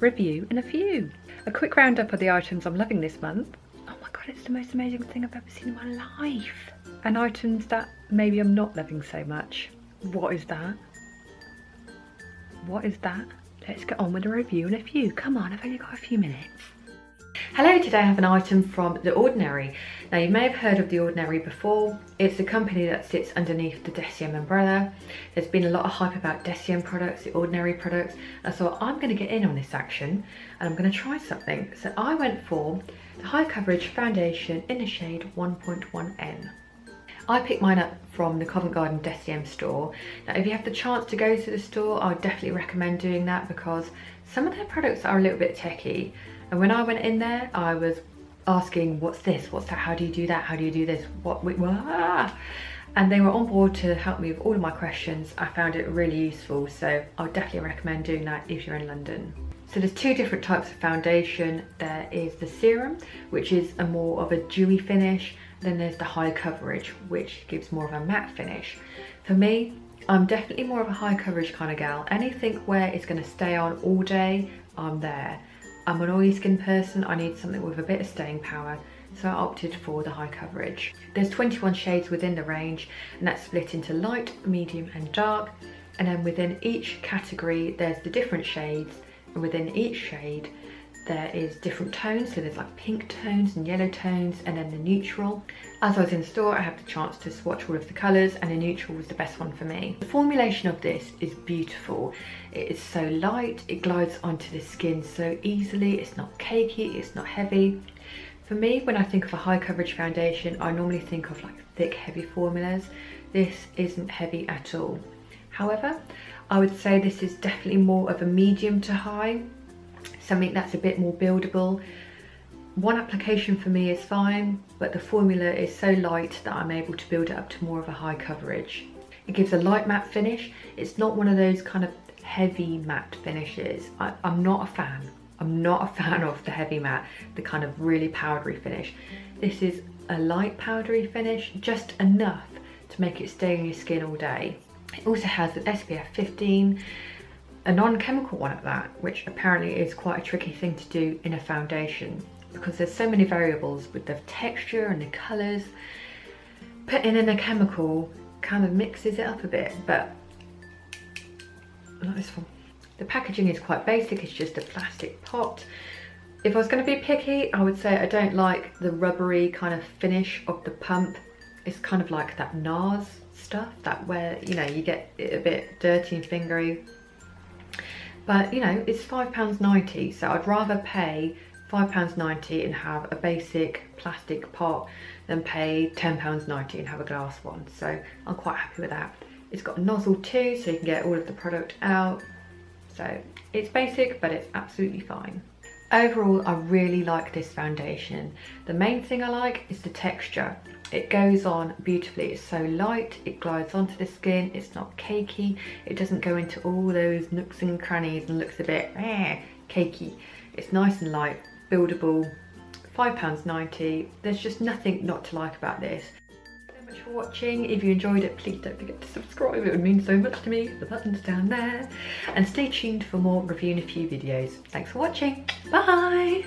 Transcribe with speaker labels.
Speaker 1: review and a few. A quick roundup of the items I'm loving this month. Oh my god, it's the most amazing thing I've ever seen in my life. And items that maybe I'm not loving so much. What is that? What is that? Let's get on with the review and a few. Come on, I've only got a few minutes. Hello, today I have an item from The Ordinary. Now, you may have heard of The Ordinary before. It's a company that sits underneath the Deciem umbrella. There's been a lot of hype about Deciem products, The Ordinary products, and so I'm going to get in on this action and I'm going to try something. So I went for the High Coverage Foundation in the shade 1.1N. I picked mine up from the Covent Garden Deciem store. Now, if you have the chance to go to the store, I would definitely recommend doing that because some of their products are a little bit techie. And when I went in there, I was asking, what's this? What's that? How do you do that? How do you do this? What? And they were on board to help me with all of my questions. I found it really useful, so I would definitely recommend doing that if you're in London. So there's two different types of foundation. There is the serum, which is a more of a dewy finish. Then there's the high coverage, which gives more of a matte finish. For me, I'm definitely more of a high coverage kind of gal. Anything where it's going to stay on all day, I'm there. I'm an oily skin person, I need something with a bit of staying power, so I opted for the high coverage. There's 21 shades within the range, and that's split into light, medium and dark. And then within each category, there's the different shades, and within each shade, there is different tones. So there's like pink tones and yellow tones, and then the neutral. As I was in the store, I had the chance to swatch all of the colours, and the neutral was the best one for me. The formulation of this is beautiful. It is so light, it glides onto the skin so easily, it's not cakey, it's not heavy. For me, when I think of a high coverage foundation, I normally think of like thick, heavy formulas. This isn't heavy at all. However, I would say this is definitely more of a medium to high, something that's a bit more buildable. One application for me is fine, but the formula is so light that I'm able to build it up to more of a high coverage. It gives a light matte finish. It's not one of those kind of heavy matte finishes. I'm not a fan. I'm not a fan of the heavy matte, the kind of really powdery finish. This is a light powdery finish, just enough to make it stay on your skin all day. It also has an SPF 15, a non-chemical one at that, which apparently is quite a tricky thing to do in a foundation because there's so many variables with the texture and the colours. Putting in a chemical kind of mixes it up a bit, but not this one. The packaging is quite basic, it's just a plastic pot. If I was going to be picky, I would say I don't like the rubbery kind of finish of the pump. It's kind of like that NARS stuff, that where, you know, you get it a bit dirty and fingery. But, you know, it's £5.90, so I'd rather pay £5.90 and have a basic plastic pot than pay £10.90 and have a glass one. So I'm quite happy with that. It's got a nozzle too, so you can get all of the product out. So it's basic, but it's absolutely fine. Overall, I really like this foundation. The main thing I like is the texture. It goes on beautifully. It's so light, it glides onto the skin, it's not cakey, it doesn't go into all those nooks and crannies and looks a bit cakey. It's nice and light, buildable, £5.90. There's just nothing not to like about this. Thank you so much for watching. If you enjoyed it, please don't forget to subscribe, it would mean so much to me. The button's down there. And stay tuned for more review and a few videos. Thanks for watching, bye!